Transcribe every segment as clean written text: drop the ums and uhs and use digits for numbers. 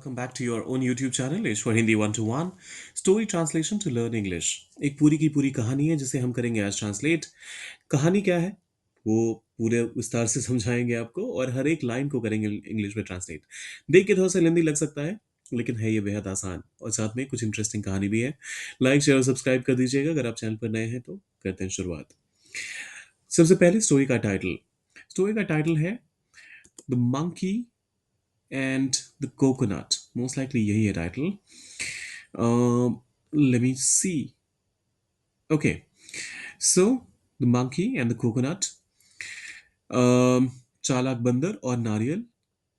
Welcome back to your own YouTube channel, Ish for Hindi 1-to-1 Story Translation to Learn English। एक पूरी की पूरी कहानी है जिसे हम करेंगे आज ट्रांसलेट। कहानी क्या है वो पूरे विस्तार से समझाएंगे आपको और हर एक लाइन को करेंगे इंग्लिश में ट्रांसलेट। देख के थोड़ा सा लेंदी लग सकता है लेकिन है ये बेहद आसान और साथ में कुछ इंटरेस्टिंग कहानी भी है। लाइक शेयर और सब्सक्राइब कर दीजिएगा अगर आप चैनल पर नए हैं तो। करते हैं शुरुआत। सबसे पहले स्टोरी का टाइटल है the monkey and the coconut. Most likely यही है title. Let me see. Okay, so the monkey and the coconut. चालाक बंदर और नारियल,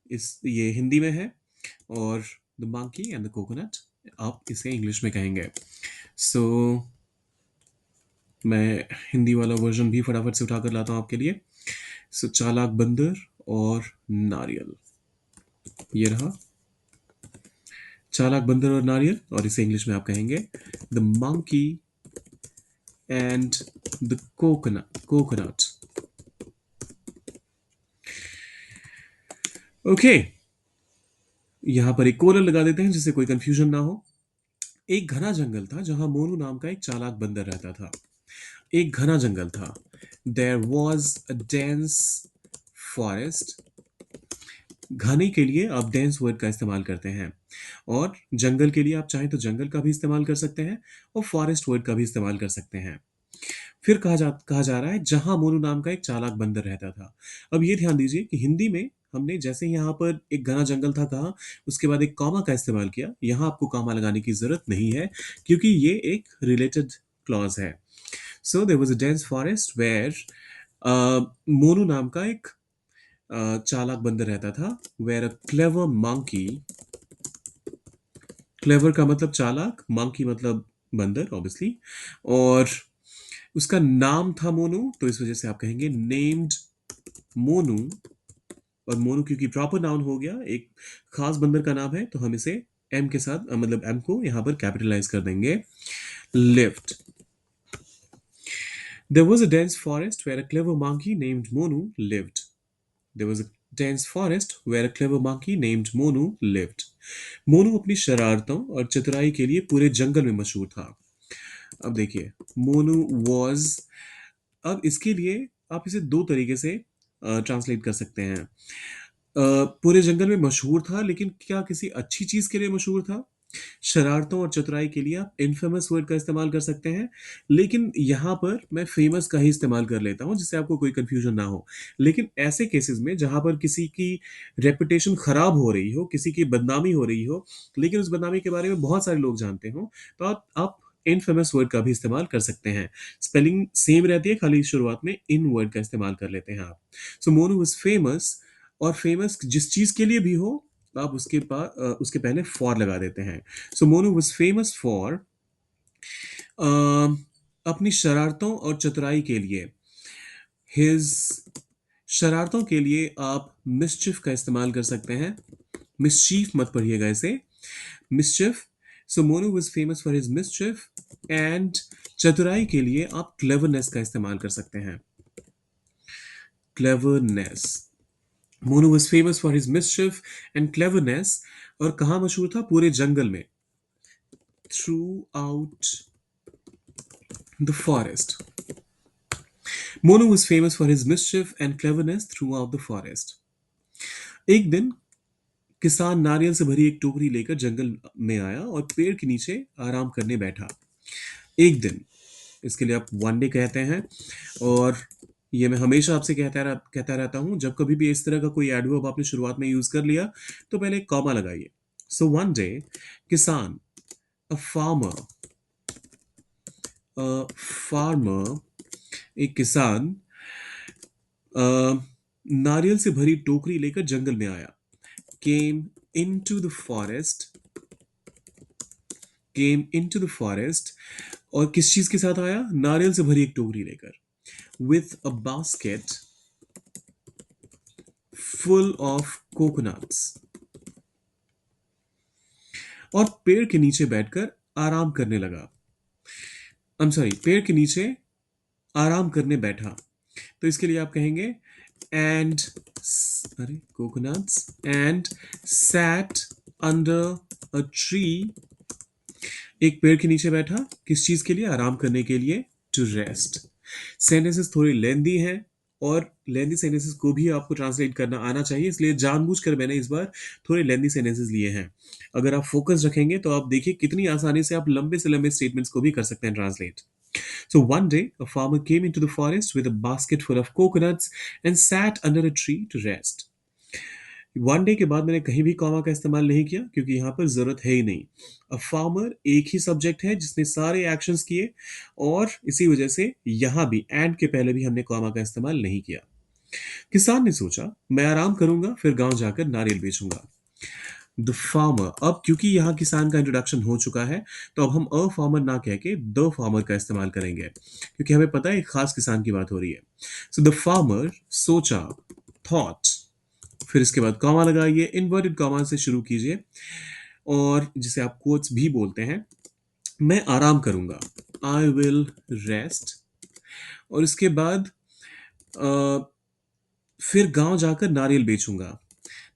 इस ये हिंदी में है। और the monkey and the coconut आप इसे इंग्लिश में कहेंगे। सो मैं हिंदी वाला वर्जन भी फटाफट से उठाकर लाता हूँ आपके लिए। सो चालाक बंदर और नारियल, ये रहा चालाक बंदर और नारियल। और इसे इंग्लिश में आप कहेंगे the monkey and the coconut. Okay, यहां पर एक कोलन लगा देते हैं जिससे कोई कंफ्यूजन ना हो। एक घना जंगल था जहां मोनू नाम का एक चालाक बंदर रहता था। एक घना जंगल था। There was a dense forest. घने के लिए आप डेंस वर्ड का इस्तेमाल करते हैं और जंगल के लिए आप चाहें तो जंगल का भी इस्तेमाल कर सकते हैं और फॉरेस्ट वर्ड का भी इस्तेमाल कर सकते हैं। फिर कहा जा रहा है जहां मोनू नाम का एक चालाक बंदर रहता था। अब ये ध्यान दीजिए कि हिंदी में हमने जैसे यहाँ पर एक घना जंगल था कहा, उसके बाद एक कॉमा का इस्तेमाल किया। यहाँ आपको कॉमा लगाने की जरूरत नहीं है क्योंकि ये एक रिलेटेड क्लॉज है। So there was a dense forest where Monu नाम का एक चालाक बंदर रहता था। Where a clever monkey, clever का मतलब चालाक, मंकी मतलब बंदर ऑब्वियसली, और उसका नाम था मोनू, तो इस वजह से आप कहेंगे नेम्ड मोनू। और मोनू क्योंकि प्रॉपर नाउन हो गया, एक खास बंदर का नाम है, तो हम इसे एम के साथ मतलब एम को यहां पर कैपिटलाइज कर देंगे। Lift. There was a dense forest where a clever monkey named Monu lived. There was a dense forest where a clever monkey named Monu lived. Monu अपनी शरारतों और चतुराई के लिए पूरे जंगल में मशहूर था। अब देखिए, मोनू वॉज, अब इसके लिए आप इसे दो तरीके से ट्रांसलेट कर सकते हैं। पूरे जंगल में मशहूर था, लेकिन क्या किसी अच्छी चीज के लिए मशहूर था? शरारतों और चतुराई के लिए आप इनफेमस वर्ड का इस्तेमाल कर सकते हैं, लेकिन यहां पर मैं फेमस का ही इस्तेमाल कर लेता हूं जिससे आपको कोई कंफ्यूजन ना हो। लेकिन ऐसे केसेस में जहां पर किसी की रेपुटेशन खराब हो रही हो, किसी की बदनामी हो रही हो, लेकिन उस बदनामी के बारे में बहुत सारे लोग जानते हो, तो आप इनफेमस वर्ड का भी इस्तेमाल कर सकते हैं। स्पेलिंग सेम रहती है, खाली शुरुआत में इन वर्ड का इस्तेमाल कर लेते हैं आप। सो मोनू वाज फेमस, और फेमस जिस चीज के लिए भी हो आप उसके पहले फॉर लगा देते हैं। सो मोनू वाज फेमस फॉर अपनी शरारतों और चतुराई के लिए। हिज, शरारतों के लिए आप मिस्चिफ का इस्तेमाल कर सकते हैं। मिस्चीफ मत पढ़िएगा इसे, mischief. So Monu was famous for his mischief. And चतुराई के लिए आप क्लेवरनेस का इस्तेमाल कर सकते हैं। Cleverness. Monu was famous for his मिसचिफ and cleverness. और कहाँ मशहूर था? पूरे जंगल में। Through out the forest. Monu was famous for his मिसचिफ and cleverness through out the forest. एक दिन किसान नारियल से भरी एक टोकरी लेकर जंगल में आया और पेड़ के नीचे आराम करने बैठा। एक दिन, इसके लिए आप वन डे कहते हैं। और ये मैं हमेशा आपसे कहता रहता हूं, जब कभी भी इस तरह का कोई एडवर्ब आपने शुरुआत में यूज कर लिया तो पहले एक कॉमा लगाइए। सो वन डे किसान, अ फार्मर, फार्मर, एक किसान नारियल से भरी टोकरी लेकर जंगल में आया। Came into the forest, came into the forest. और किस चीज के साथ आया? नारियल से भरी एक टोकरी लेकर। With a basket full of coconuts. और पेड़ के नीचे बैठकर आराम करने लगा। आई एम सॉरी, पेड़ के नीचे आराम करने बैठा। तो इसके लिए आप कहेंगे एंड, अरे, coconuts and sat under a tree, एक पेड़ के नीचे बैठा, किस चीज के लिए? आराम करने के लिए, टू रेस्ट। सेंटेंसेस थोड़ी लेंदी हैं और लेंदी सेंटेंसेस को भी आपको ट्रांसलेट करना आना चाहिए, इसलिए जानबूझकर मैंने इस बार थोड़े लेंदी सेंटेंसेस लिए हैं। अगर आप फोकस रखेंगे तो आप देखिए कितनी आसानी से आप लंबे से लंबे स्टेटमेंट्स को भी कर सकते हैं translate. So one day, a farmer came into the forest with a basket full of coconuts and sat under a tree to rest. One day के बाद मैंने कहीं भी कॉमा का इस्तेमाल नहीं किया क्योंकि यहाँ पर जरूरत है ही नहीं। अ फार्मर एक ही सब्जेक्ट है जिसने सारे एक्शंस किए और इसी वजह से यहाँ भी एंड के पहले भी हमने कॉमा का इस्तेमाल नहीं किया। किसान ने सोचा मैं आराम करूंगा फिर गांव जाकर नारियल बेचूंगा। द फार्मर, अब क्योंकि यहाँ किसान का इंट्रोडक्शन हो चुका है तो अब हम अ फार्मर ना कह के द फार्मर का इस्तेमाल करेंगे क्योंकि हमें पता है एक खास किसान की बात हो रही है। सो द फार्मर सोचा, थॉट, फिर इसके बाद कॉमा लगाइए, इन्वर्टेड कॉमा से शुरू कीजिए और जिसे आप कोट्स भी बोलते हैं। मैं आराम करूंगा, आई विल रेस्ट। और इसके बाद अ, फिर गांव जाकर नारियल बेचूंगा,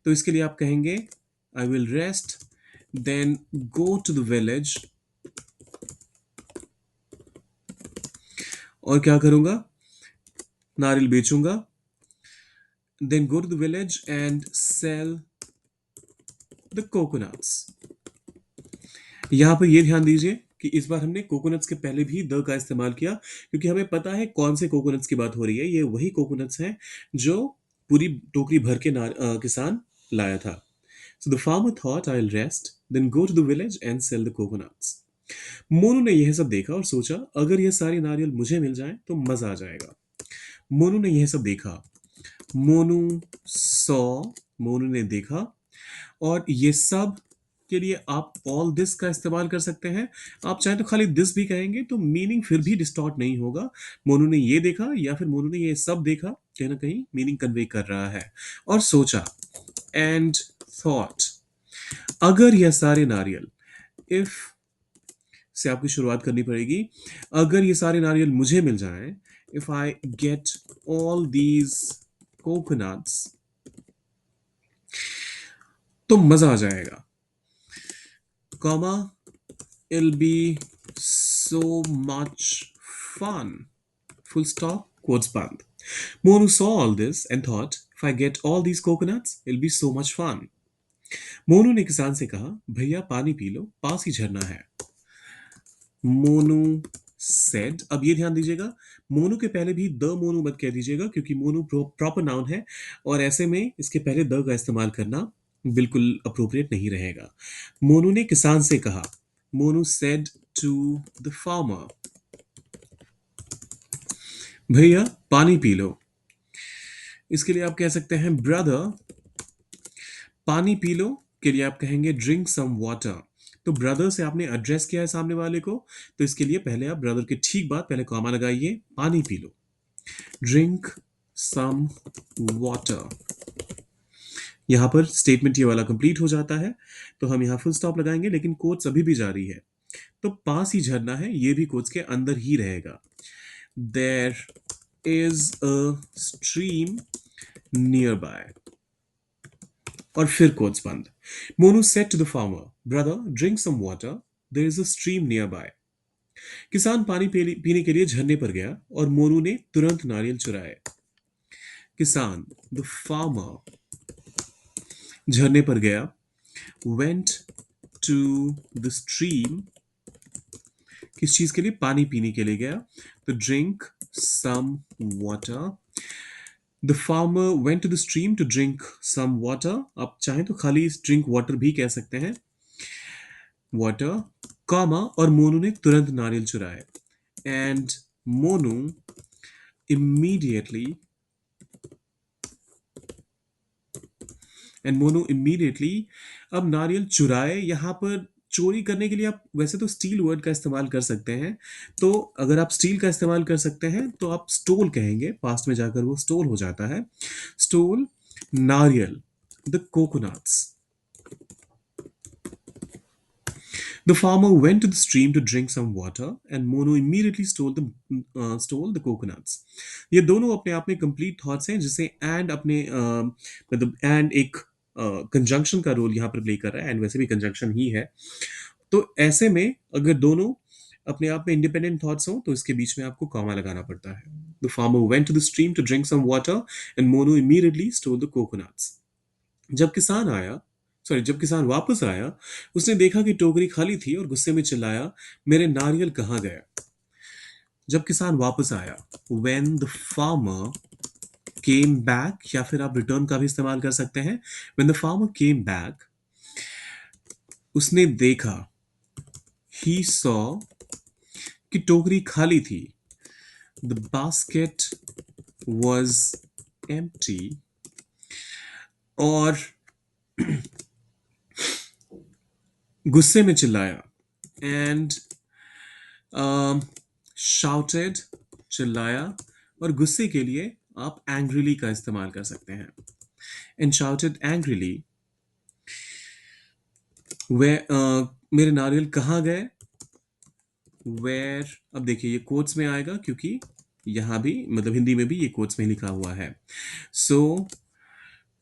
तो इसके लिए आप कहेंगे I will rest then go to the village, और क्या करूंगा? नारियल बेचूंगा, then go to the village and sell the coconuts. यहाँ पर ये ध्यान दीजिए कि इस बार हमने कोकोनट्स के पहले भी द का इस्तेमाल किया क्योंकि हमें पता है कौन से कोकोनट्स की बात हो रही है। ये वही कोकोनट्स हैं जो पूरी टोकरी भर के किसान लाया था। So the farmer thought I will rest then go to the village and sell the coconuts. Monu ने यह सब देखा और सोचा अगर ये सारी नारियल मुझे मिल जाए तो मजा आ जाएगा। मोनू ने यह सब देखा, मोनू सॉ, मोनू ने देखा। और ये सब के लिए आप ऑल दिस का इस्तेमाल कर सकते हैं। आप चाहें तो खाली दिस भी कहेंगे तो मीनिंग फिर भी डिस्टॉर्ट नहीं होगा। मोनू ने ये देखा या फिर मोनू ने ये सब देखा, कहीं ना कहीं मीनिंग कन्वे कर रहा है। और सोचा, एंड थॉट, अगर यह सारे नारियल, इफ से आपकी शुरुआत करनी पड़ेगी। अगर ये सारे नारियल मुझे मिल जाएं, if I get all these coconuts, तो मजा आ जाएगा, comma, it'll be so much fun, full stop, quotes band. Monu saw all this and thought, if I get all these coconuts, it'll be so much fun. Monu ने किसान से कहा भैया पानी P low, पास ही झरना है। मोनू सेड, अब ये ध्यान दीजिएगा मोनू के पहले भी द मोनू मत कह दीजिएगा क्योंकि मोनू प्रॉपर नाउन है और ऐसे में इसके पहले द का इस्तेमाल करना बिल्कुल अप्रोप्रिएट नहीं रहेगा। मोनू ने किसान से कहा, Monu said to the farmer, भैया पानी पी लो। इसके लिए आप कह सकते हैं ब्रदर, पानी पी लो के लिए आप कहेंगे ड्रिंक सम वाटर। तो ब्रदर से आपने एड्रेस किया है सामने वाले को, तो इसके लिए पहले आप ब्रदर के ठीक बाद पहले कॉमा लगाइए, पानी P low, drink some water. यहां पर स्टेटमेंट ये वाला कंप्लीट हो जाता है तो हम यहां फुल स्टॉप लगाएंगे, लेकिन कोट्स अभी भी जारी है। तो पास ही झरना है, ये भी कोट्स के अंदर ही रहेगा। There is a stream nearby, और फिर कोट्स बंद। Monu said to the farmer, brother drink some water, there is a stream nearby. किसान पानी पीने के लिए झरने पर गया और मोनू ने तुरंत नारियल चुराए। किसान, द फार्मर, झरने पर गया, वेंट टू द स्ट्रीम, किस चीज के लिए? पानी पीने के लिए गया, तो drink some water. The farmer went to the stream to drink some water, आप चाहें तो खाली ड्रिंक वाटर भी कह सकते हैं, वाटर, कॉमा, और मोनू ने तुरंत नारियल चुराए। एंड मोनू immediately immediately, अब नारियल चुराए, यहां पर चोरी करने के लिए आप वैसे तो स्टील वर्ड का इस्तेमाल कर सकते हैं। तो अगर आप स्टील का इस्तेमाल कर सकते हैं तो आप स्टोल कहेंगे, पास्ट में जाकर वो स्टोल हो जाता है, स्टोल नारियल, the coconuts. The farmer went to the stream to drink some water, and Mono immediately stole the coconuts. ये दोनों अपने आप में कंप्लीट थॉट्स हैं जिसे एंड अपने मतलब एंड एक कंजंक्शन का रोल यहाँ पर प्ले कर रहा है, एंड वैसे भी कंजंक्शन ही है। तो ऐसे में अगर दोनों अपने आप में इंडिपेंडेंट थॉट्स हो तो इसके बीच में आपको कॉमा लगाना पड़ता है। The farmer went to the stream to drink some water and Monu immediately store the coconuts. जब किसान आया जब किसान वापस आया, उसने देखा कि टोकरी खाली थी और गुस्से में चिल्लाया, मेरे नारियल कहाँ गए? जब किसान वापस आया, when the farmer came back, या फिर आप रिटर्न का भी इस्तेमाल कर सकते हैं। when the farmer came back, उसने देखा, he saw, कि टोकरी खाली थी, the basket was empty, और गुस्से में चिल्लाया, and shouted, चिल्लाया, और गुस्से के लिए आप angrily का इस्तेमाल कर सकते हैं। and shouted angrily, मेरे नारियल कहाँ गए? वेयर, अब देखिए ये कोट्स में आएगा क्योंकि यहां भी मतलब हिंदी में भी ये कोट्स में लिखा हुआ है। सो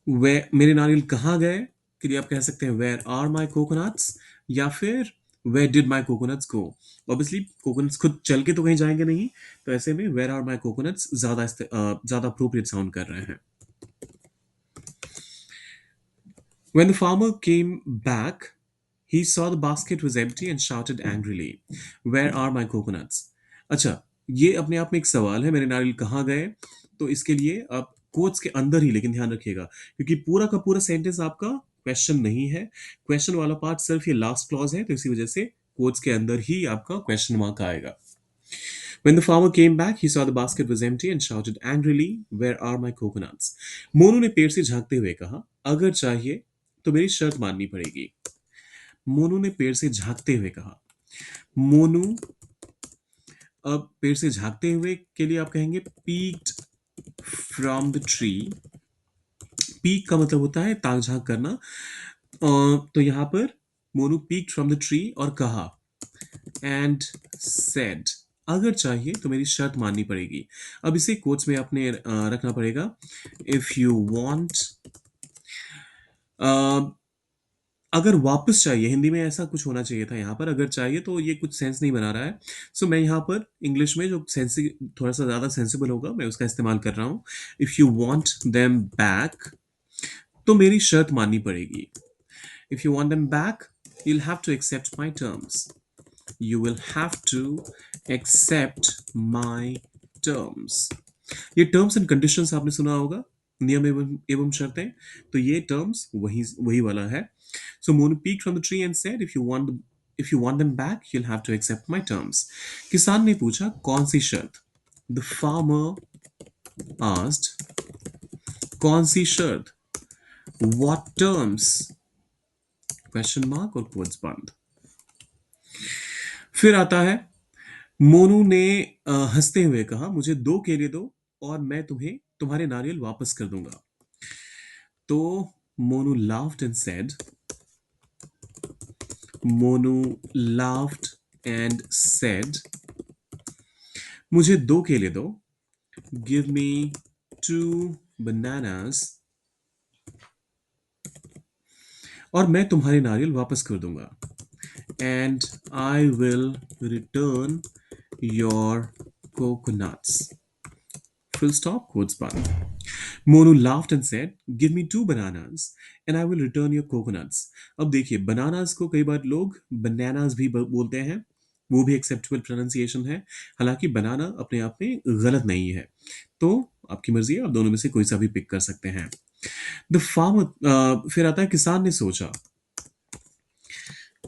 वे मेरे नारियल कहाँ गए के लिए आप कह सकते हैं वेयर आर माई कोकोनट्स, या फिर where did my coconuts go. Obviously coconuts खुद चल के तो कहीं जाएंगे नहीं, तो ऐसे में वेयर आर माई कोकोनट्स ज्यादा अप्रोप्रिएट साउंड कर रहे हैं। When the farmer came back, he saw the basket was empty and shouted angrily, "Where are my coconuts?" अच्छा, ये अपने आप में एक सवाल है, मेरे नारियल कहाँ गए? तो इसके लिए आप कोट्स के अंदर ही लेकिन ध्यान रखिएगा, क्योंकि पूरा का पूरा सेंटेंस आपका क्वेश्चन नहीं है। क्वेश्चन वाला पार्ट सिर्फ ये लास्ट क्लॉज है, तो इसी वजह से कोट्स के अंदर ही आपका क्वेश्चन मार्क आएगा। When the farmer came back, he saw the basket was empty and shouted angrily, "Where are my coconuts?" Monu ने पेड़ से झांकते हुए कहा, अगर चाहिए तो मेरी शर्त माननी पड़ेगी। मोनू ने पेड़ से झांकते हुए कहा। मोनू, अब पेड़ से झांकते हुए के लिए आप कहेंगे peeked from the tree। Peak का मतलब होता है ताक झांक करना। तो यहां पर Monu peeked from the tree और कहा, and said, अगर चाहिए तो मेरी शर्त माननी पड़ेगी। अब इसे कोट्स में आपने रखना पड़ेगा। इफ यू वॉन्ट, अगर वापस चाहिए, हिंदी में ऐसा कुछ होना चाहिए था यहाँ पर, अगर चाहिए तो ये कुछ सेंस नहीं बना रहा है। सो मैं यहाँ पर इंग्लिश में जो सेंसी थोड़ा सा ज्यादा सेंसिबल होगा मैं उसका इस्तेमाल कर रहा हूँ। If you want them back, तो मेरी शर्त माननी पड़ेगी। If you want them back, you'll have to accept my terms. You will have to accept my terms. ये टर्म्स एंड कंडीशंस आपने सुना होगा, नियम एवं शर्तें, तो ये टर्म्स वही वही वाला है। So Monu peek from the tree and said, if you want them back you'll have to accept my terms. किसान ने पूछा, कौन सी शर्त? द फार्मर asked, कौन सी शर्त? what terms? क्वेश्चन मार्क और कोट्स बंद। फिर आता है, मोनू ने हंसते हुए कहा, मुझे 2 केले दो और मैं तुम्हें तुम्हारे नारियल वापस कर दूंगा। तो Monu laughed and said, Monu laughed and said, मुझे 2 केले दो, give me 2 bananas, और मैं तुम्हारे नारियल वापस कर दूंगा, and I will return your coconuts. Full stop, quotes band. Monu laughed and said, "Give me 2 bananas and I will return your coconuts." अब देखिए, बनानास को कई बार लोग बनानास भी बोलते हैं, वो भी एक्सेप्टेबल प्रोनाउंसिएशन है। हालांकि बनाना अपने आप में गलत नहीं है, तो आपकी मर्जी है, आप दोनों में से कोई सा भी पिक कर सकते हैं। द फार्मर, फिर आता है, किसान ने सोचा।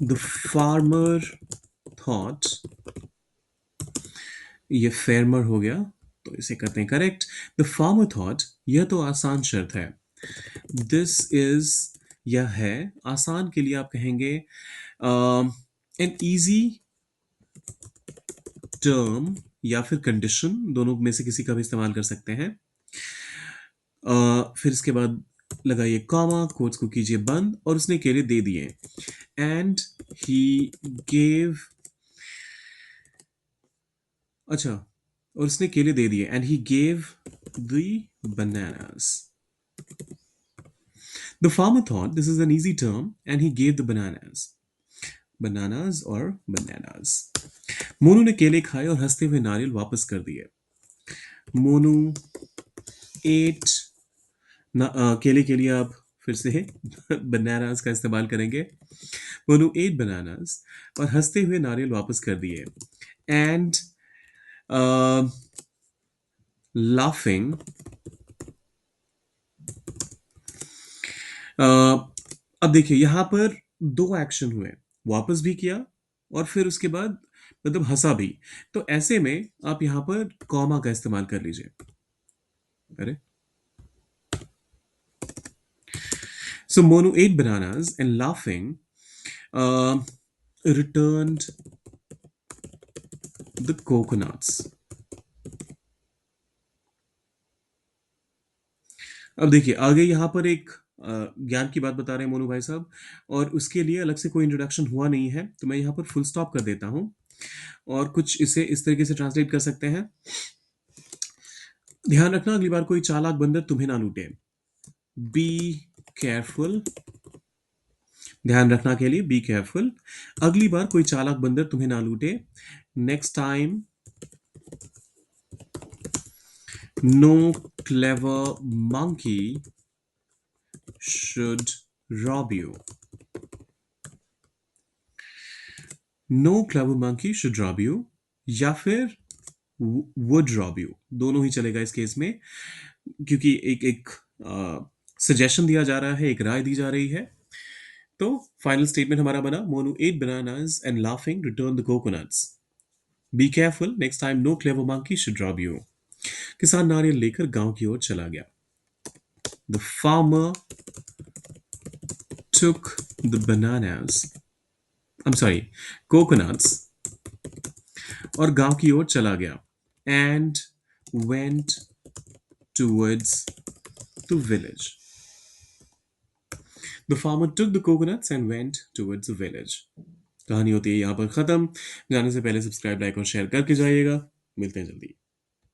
द फार्मर थॉट, ये फेर्मर हो गया तो इसे करते हैं करेक्ट। द फार्मर थॉट, यह तो आसान शर्त है। दिस इज, यह है, आसान के लिए आप कहेंगे एन इजी टर्म या फिर कंडीशन, दोनों में से किसी का भी इस्तेमाल कर सकते हैं। फिर इसके बाद लगाइए कॉमा, कोट्स को कीजिए बंद, और उसने केले दे दिए। एंड ही गेव, अच्छा, और उसने केले दे दिए, and he gave the bananas. The farmer thought this is an easy term and he gave the bananas. Bananas or bananas. Monu ने केले खाए और हंसते हुए नारियल वापस कर दिए. मोनू ate केले के लिए आप फिर से बनानास का इस्तेमाल करेंगे. मोनू ate bananas और हंसते हुए नारियल वापस कर दिए. And laughing, अब देखिए यहां पर दो एक्शन हुए. वापस भी किया और फिर उसके बाद मतलब हंसा भी. तो ऐसे में आप यहां पर कॉमा का इस्तेमाल कर लीजिए. अरे, so Monu ate bananas and laughing uh, returned the coconuts. अब देखिए आगे यहाँ पर एक ज्ञान की बात बता रहे हैं मोनू भाई साहब, और उसके लिए अलग से कोई इंट्रोडक्शन हुआ नहीं है, तो मैं यहाँ पर फुल स्टॉप कर देता हूँ और कुछ इसे इस तरीके से ट्रांसलेट कर सकते हैं. ध्यान रखना अगली बार कोई चालाक बंदर तुम्हें ना लूटे. Be careful. ध्यान रखना के लिए बी केयरफुल. अगली बार कोई चालाक बंदर तुम्हें ना लूटे. Next time no clever monkey should rob you. No clever monkey should rob you या फिर would rob you, दोनों ही चलेगा इस केस में, क्योंकि एक एक सजेशन दिया जा रहा है, एक राय दी जा रही है. तो फाइनल स्टेटमेंट हमारा बना Monu ate bananas and laughing returned the coconuts. Be careful next time no clever monkey should rob you. किसान नारियल लेकर गांव की ओर चला गया. The farmer took the bananas, I'm sorry, coconuts, और गांव की ओर चला गया. And went towards the village. The farmer took the coconuts and went towards the village. कहानी होती है यहाँ पर खत्म. जाने से पहले सब्सक्राइब, लाइक और शेयर करके जाइएगा. मिलते हैं जल्दी.